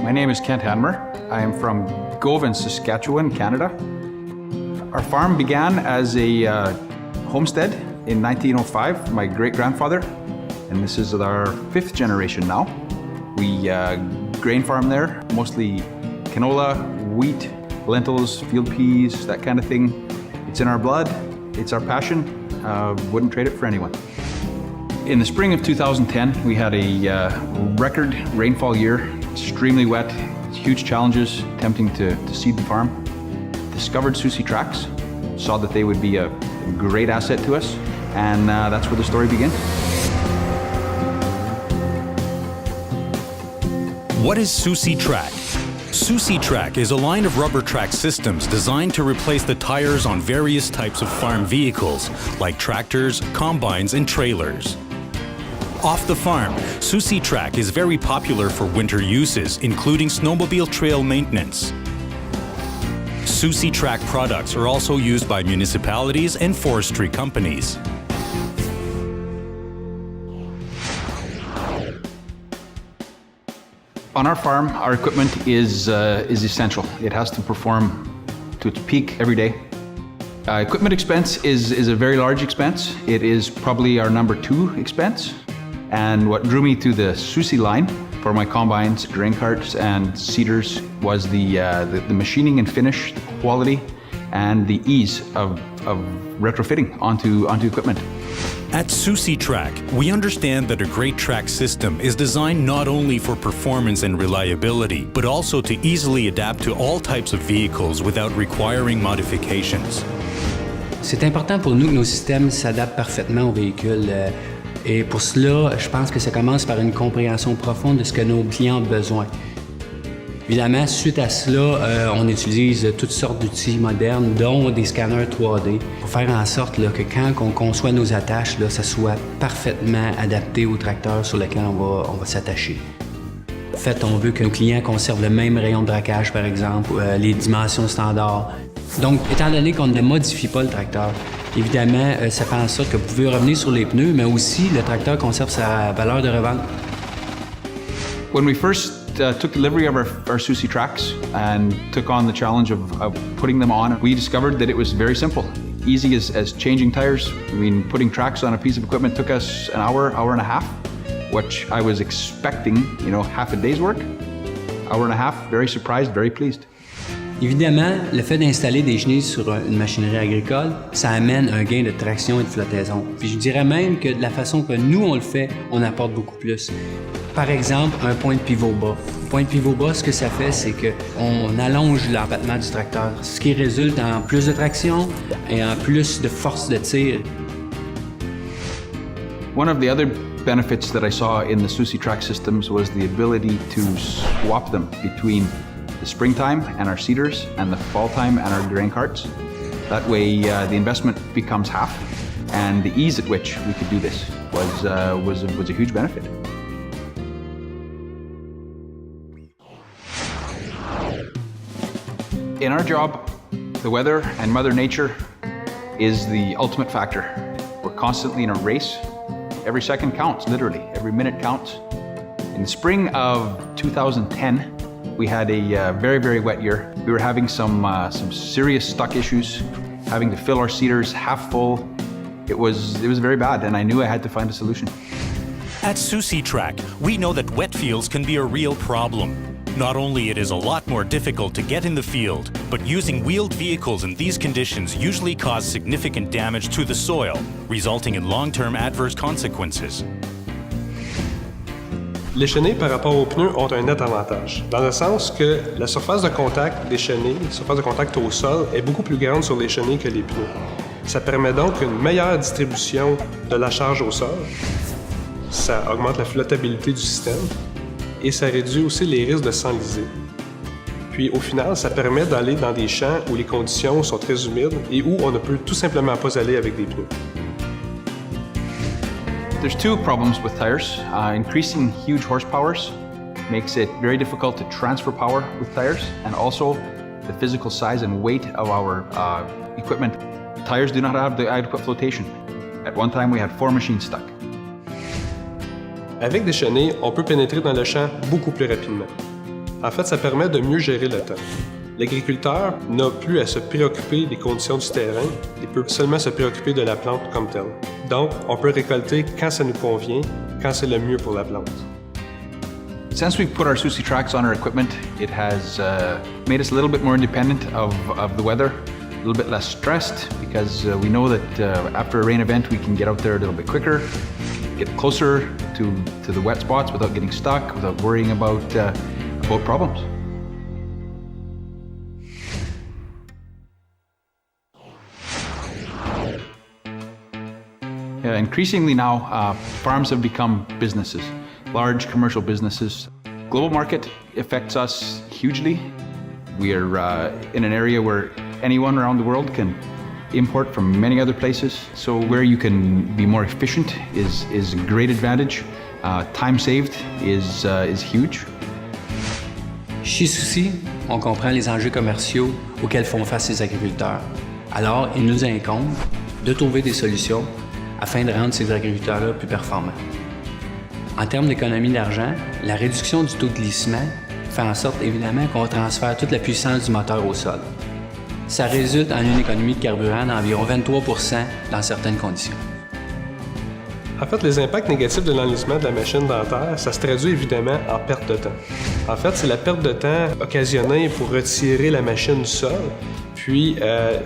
My name is Kent Hanmer. I am from Govan, Saskatchewan, Canada. Our farm began as a homestead in 1905, my great-grandfather, and this is our 5th generation now. We grain farm there, mostly canola, wheat, lentils, field peas, that kind of thing. It's in our blood, it's our passion, wouldn't trade it for anyone. In the spring of 2010, we had a record rainfall year, extremely wet, huge challenges attempting to seed the farm. Discovered Soucy Tracks, saw that they would be a great asset to us, and that's where the story begins. What is Soucy Track? Soucy Track is a line of rubber track systems designed to replace the tires on various types of farm vehicles, like tractors, combines, and trailers. Off the farm, Soucy Track is very popular for winter uses, including snowmobile trail maintenance. Soucy Track products are also used by municipalities and forestry companies. On our farm, our equipment is essential. It has to perform to its peak every day. Equipment expense is a very large expense. It is probably our number 2 expense. And what drew me to the Soucy line for my combines, grain carts, and seeders was the machining and finish, the quality, and the ease of retrofitting onto equipment. At Soucy Track, we understand that a great track system is designed not only for performance and reliability, but also to easily adapt to all types of vehicles without requiring modifications. C'est important pour nous que nos systèmes s'adaptent parfaitement aux véhicules. Et pour cela, je pense que ça commence par une compréhension profonde de ce que nos clients ont besoin. Évidemment, suite à cela, on utilise toutes sortes d'outils modernes, dont des scanners 3D, pour faire en sorte là, que quand on conçoit nos attaches, là, ça soit parfaitement adapté au tracteur sur lequel on va s'attacher. En fait, on veut que nos clients conservent le même rayon de braquage, par exemple, les dimensions standards. Donc, étant donné qu'on ne modifie pas le tracteur, évidemment, ça fait en sorte que vous pouvez revenir sur les pneus, mais aussi le tracteur conserve sa valeur de revente. When we first took delivery of our Soucy Tracks and took on the challenge of putting them on, we discovered that it was very simple. Easy as changing tires. I mean, putting tracks on a piece of equipment took us an hour and a half, which I was expecting, half a day's work. Hour and a half, very surprised, very pleased. Évidemment, le fait d'installer des chenilles sur une machinerie agricole, ça amène un gain de traction et de flottaison. Puis je dirais même que de la façon que nous on le fait, on apporte beaucoup plus. Par exemple, un point de pivot bas. Point de pivot bas, ce que ça fait, c'est qu'on allonge l'empattement du tracteur, ce qui résulte en plus de traction et en plus de force de tir. One of the other benefits that I saw in the Soucy Track systems was the ability to swap them between the springtime and our seeders and the fall time and our grain carts. That way the investment becomes half, and the ease at which we could do this was a huge benefit. In our job, the weather and Mother Nature is the ultimate factor. We're constantly in a race. Every second counts, literally. Every minute counts. In the spring of 2010, we had a very, very wet year. We were having some serious stuck issues, having to fill our seeders half full. It was very bad, and I knew I had to find a solution. At Soucy Track, we know that wet fields can be a real problem. Not only it is a lot more difficult to get in the field, but using wheeled vehicles in these conditions usually cause significant damage to the soil, resulting in long-term adverse consequences. Les chenilles par rapport aux pneus ont un net avantage, dans le sens que la surface de contact des chenilles, la surface de contact au sol, est beaucoup plus grande sur les chenilles que les pneus. Ça permet donc une meilleure distribution de la charge au sol, ça augmente la flottabilité du système et ça réduit aussi les risques de s'enliser. Puis au final, ça permet d'aller dans des champs où les conditions sont très humides et où on ne peut tout simplement pas aller avec des pneus. There's 2 problems with tires. Increasing huge horsepowers makes it very difficult to transfer power with tires, and also the physical size and weight of our equipment. Tires do not have the adequate flotation. At one time, we had 4 machines stuck. Avec des chenilles, on peut pénétrer dans le champ beaucoup plus rapidement. En fait, ça permet de mieux gérer le temps. L'agriculteur n'a plus à se préoccuper des conditions du terrain, il peut seulement se préoccuper de la plante comme telle. Donc, on peut récolter quand ça nous convient, quand c'est le mieux pour la plante. Since we've put our Soucy Tracks on our equipment, it has made us a little bit more independent of the weather, a little bit less stressed because we know that after a rain event we can get out there a little bit quicker, get closer to the wet spots without getting stuck, without worrying about problems. Increasingly now, farms have become businesses, large commercial businesses. Global market affects us hugely. We are in an area where anyone around the world can import from many other places. So where you can be more efficient is a great advantage. Time saved is huge. Chez Soucy, on comprend les enjeux commerciaux auxquels font face les agriculteurs. Alors, il nous incombe de trouver des solutions afin de rendre ces agriculteurs-là plus performants. En termes d'économie d'argent, la réduction du taux de glissement fait en sorte évidemment qu'on transfère toute la puissance du moteur au sol. Ça résulte en une économie de carburant d'environ 23 % dans certaines conditions. En fait, les impacts négatifs de l'enlisement de la machine dentaire, ça se traduit évidemment en perte de temps. En fait, c'est la perte de temps occasionnée pour retirer la machine du sol. Puis,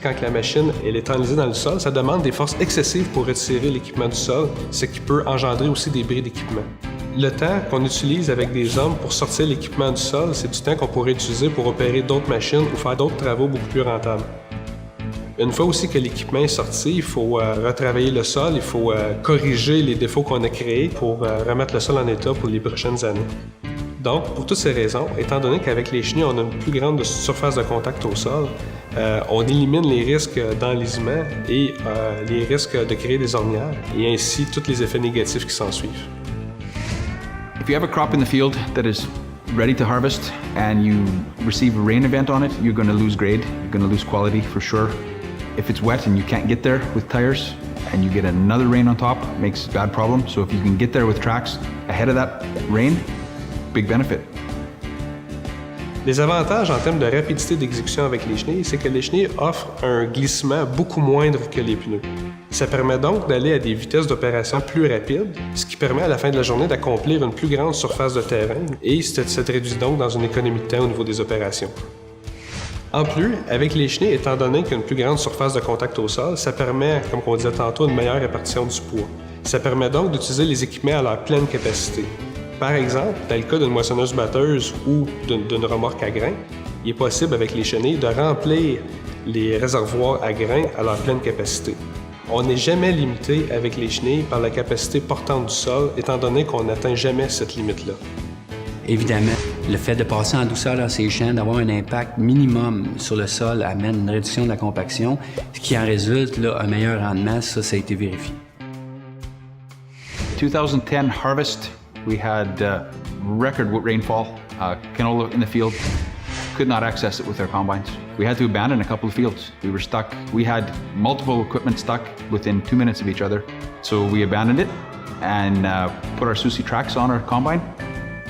quand la machine elle est enlisée dans le sol, ça demande des forces excessives pour retirer l'équipement du sol, ce qui peut engendrer aussi des bris d'équipement. Le temps qu'on utilise avec des hommes pour sortir l'équipement du sol, c'est du temps qu'on pourrait utiliser pour opérer d'autres machines ou faire d'autres travaux beaucoup plus rentables. Une fois aussi que l'équipement est sorti, il faut retravailler le sol, il faut corriger les défauts qu'on a créés pour remettre le sol en état pour les prochaines années. Donc, pour toutes ces raisons, étant donné qu'avec les chenilles, on a une plus grande surface de contact au sol, on élimine les risques d'enlisement et les risques de créer des ornières et ainsi tous les effets négatifs qui s'en suivent. If you have a crop in the field that is ready to harvest and you receive a rain event on it, you're going to lose grade, you're going to lose quality for sure. If it's wet and you can't get there with tires and you get another rain on top, it makes a bad problem. So if you can get there with tracks ahead of that rain, big benefit. Les avantages en termes de rapidité d'exécution avec les chenilles, c'est que les chenilles offrent un glissement beaucoup moindre que les pneus. Ça permet donc d'aller à des vitesses d'opération plus rapides, ce qui permet à la fin de la journée d'accomplir une plus grande surface de terrain et ça se traduit donc dans une économie de temps au niveau des opérations. En plus, avec les chenilles, étant donné qu'il y a une plus grande surface de contact au sol, ça permet, comme on disait tantôt, une meilleure répartition du poids. Ça permet donc d'utiliser les équipements à leur pleine capacité. Par exemple, dans le cas d'une moissonneuse-batteuse ou d'une remorque à grains, il est possible avec les chenilles de remplir les réservoirs à grains à leur pleine capacité. On n'est jamais limité avec les chenilles par la capacité portante du sol, étant donné qu'on n'atteint jamais cette limite-là. Évidemment, le fait de passer en douceur dans ces champs, d'avoir un impact minimum sur le sol amène une réduction de la compaction, ce qui en résulte là, un meilleur rendement, ça a été vérifié. 2010 harvest, we had record rainfall, canola in the field. Could not access it with our combines. We had to abandon a couple of fields. We were stuck. We had multiple equipment stuck within 2 minutes of each other. So we abandoned it and put our Soucy Tracks on our combine.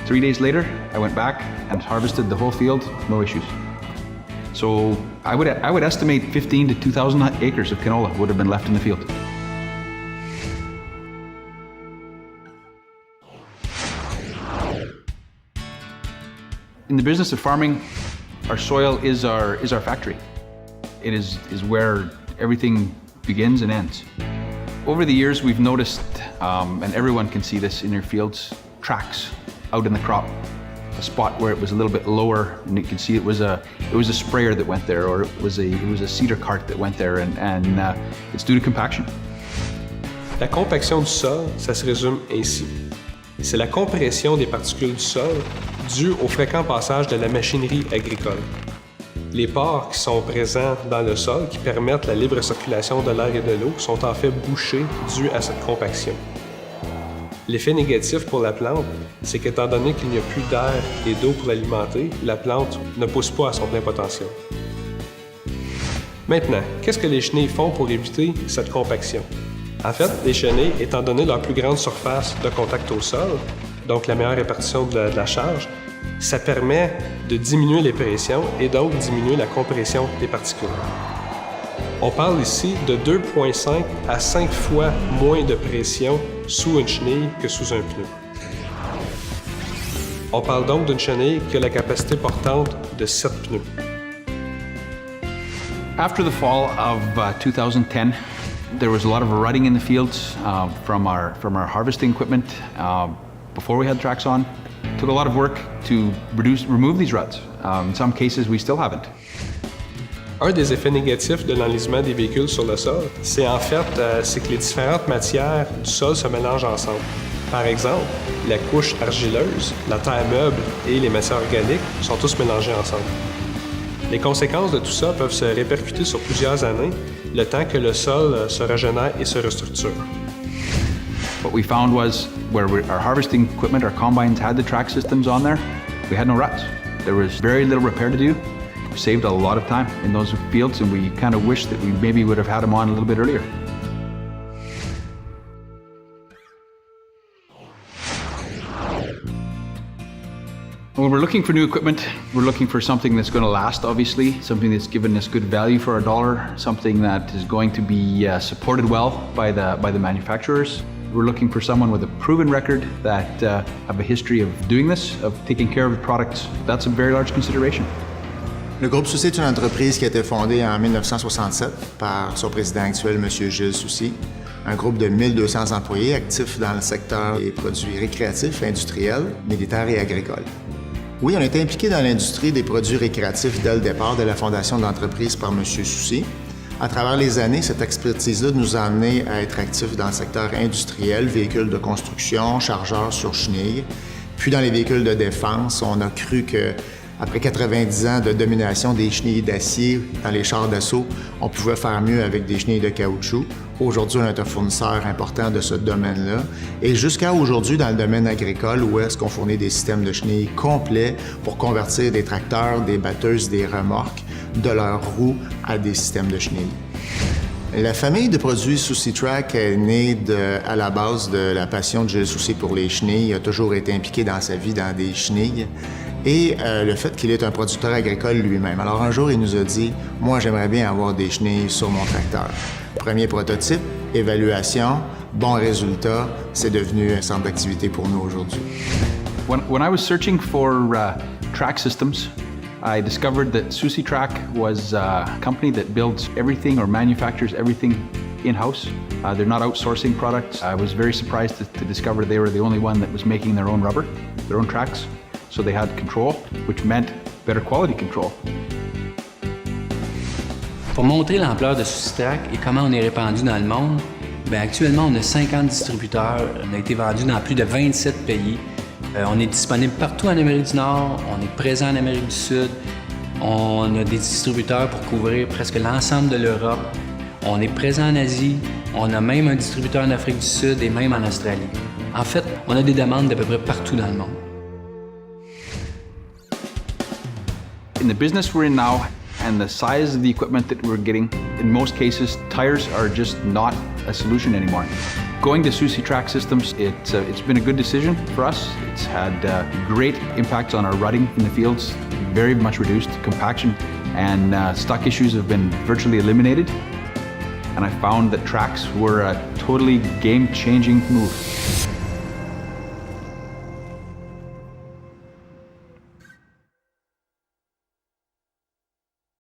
3 days later, I went back and harvested the whole field, no issues. So I would estimate 15 to 2,000 acres of canola would have been left in the field. In the business of farming, our soil is our factory. It is where everything begins and ends. Over the years, we've noticed, and everyone can see this in their fields, tracks out in the crop. A spot where it was a little bit lower, and you can see it was a sprayer that went there, or it was a cedar cart that went there, and it's due to compaction. La compaction du sol, ça se résume ainsi. C'est la compression des particules du sol due au fréquent passage de la machinerie agricole. Les pores qui sont présents dans le sol, qui permettent la libre circulation de l'air et de l'eau, sont en fait bouchés dû à cette compaction. L'effet négatif pour la plante, c'est qu'étant donné qu'il n'y a plus d'air et d'eau pour l'alimenter, la plante ne pousse pas à son plein potentiel. Maintenant, qu'est-ce que les chenilles font pour éviter cette compaction? En fait, les chenilles, étant donné leur plus grande surface de contact au sol, donc la meilleure répartition de la charge, Ça permet de diminuer les pressions et donc diminuer la compression des particules. On parle ici de 2,5 à 5 fois moins de pression sous une chenille que sous un pneu. On parle donc d'une chenille qui a la capacité portante de 7 pneus. After the fall of 2010, there was a lot of rutting in the fields from our harvesting equipment before we had tracks on. It took a lot of work to remove these ruts. In some cases, we still haven't. Un des effets négatifs de l'enlisement des véhicules sur le sol, c'est que les différentes matières du sol se mélangent ensemble. Par exemple, la couche argileuse, la terre meuble et les matières organiques sont tous mélangés ensemble. Les conséquences de tout ça peuvent se répercuter sur plusieurs années, le temps que le sol se régénère et se restructure. What we found was where our harvesting equipment, our combines had the track systems on there, we had no ruts. There was very little repair to do. We saved a lot of time in those fields, and we kind of wish that we maybe would have had them on a little bit earlier. When we're looking for new equipment, we're looking for something that's going to last, obviously, something that's given us good value for our dollar, something that is going to be supported well by the manufacturers. We're looking for someone with a proven record that have a history of doing this, of taking care of the products. That's a very large consideration. Le groupe Soucy est une entreprise qui a été fondée en 1967 par son président actuel, M. Gilles Soucy, un groupe de 1200 employés actifs dans le secteur des produits récréatifs, industriels, militaires et agricoles. Oui, on est impliqué dans l'industrie des produits récréatifs dès le départ de la fondation de l'entreprise par M. Soucy. À travers les années, cette expertise-là nous a amené à être actifs dans le secteur industriel, véhicules de construction, chargeurs sur chenilles. Puis dans les véhicules de défense, on a cru que après 90 ans de domination des chenilles d'acier dans les chars d'assaut, on pouvait faire mieux avec des chenilles de caoutchouc. Aujourd'hui, on est un fournisseur important de ce domaine-là. Et jusqu'à aujourd'hui, dans le domaine agricole, où est-ce qu'on fournit des systèmes de chenilles complets pour convertir des tracteurs, des batteuses, des remorques, de leurs roues à des systèmes de chenilles. La famille de produits Soucy Track est née à la base de la passion de Gilles Soucy pour les chenilles. Il a toujours été impliqué dans sa vie dans des chenilles. Et le fait qu'il est un producteur agricole lui-même. Alors un jour, il nous a dit « Moi, j'aimerais bien avoir des chenilles sur mon tracteur. » Premier prototype, évaluation, bon résultat, c'est devenu un centre d'activité pour nous aujourd'hui. When I was searching for track systems, I discovered that Soucy Track was a company that builds everything or manufactures everything in-house. They're not outsourcing products. I was very surprised to discover they were the only one that was making their own rubber, their own tracks. So they had control, which meant better quality control. Pour montrer l'ampleur de Soucy Track et comment on est répandu dans le monde, actuellement, on a 50 distributeurs. On a été vendu dans plus de 27 pays. On est disponible partout en Amérique du Nord. On est présent en Amérique du Sud. On a des distributeurs pour couvrir presque l'ensemble de l'Europe. On est présent en Asie. On a même un distributeur en Afrique du Sud et même en Australie. En fait, on a des demandes d'à peu près partout dans le monde. In the business we're in now and the size of the equipment that we're getting, in most cases, tires are just not a solution anymore. Going to Soucy Track systems, it's been a good decision for us. It's had great impacts on our rutting in the fields, very much reduced, compaction, and stock issues have been virtually eliminated. And I found that tracks were a totally game-changing move.